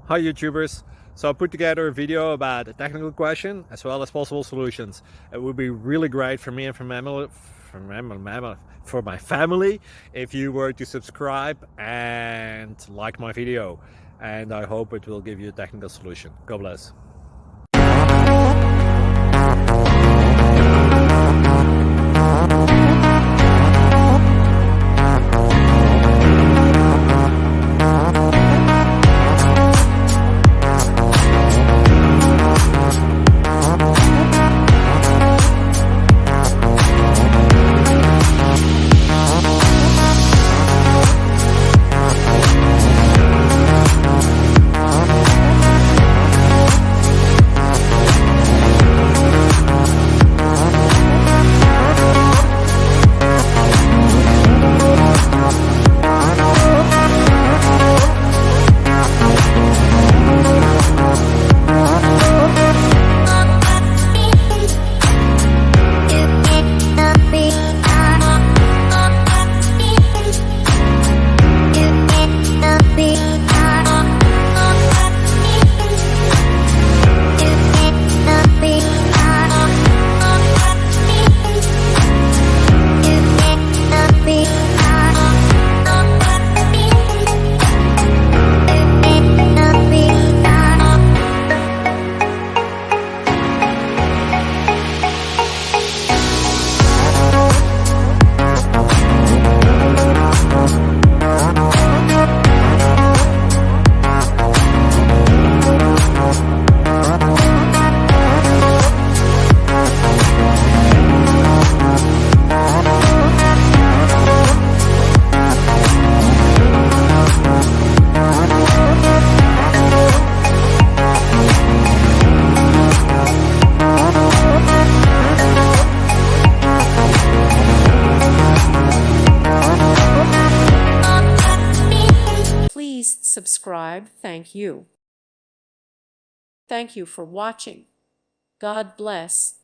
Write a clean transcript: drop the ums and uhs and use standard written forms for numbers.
Hi YouTubers! So I put together a video about a technical question as well as possible solutions. It would be really great for me and for my family if you were to subscribe and like my video, and I hope it will give you a technical solution. God bless. Please subscribe. Thank you. Thank you for watching. God bless.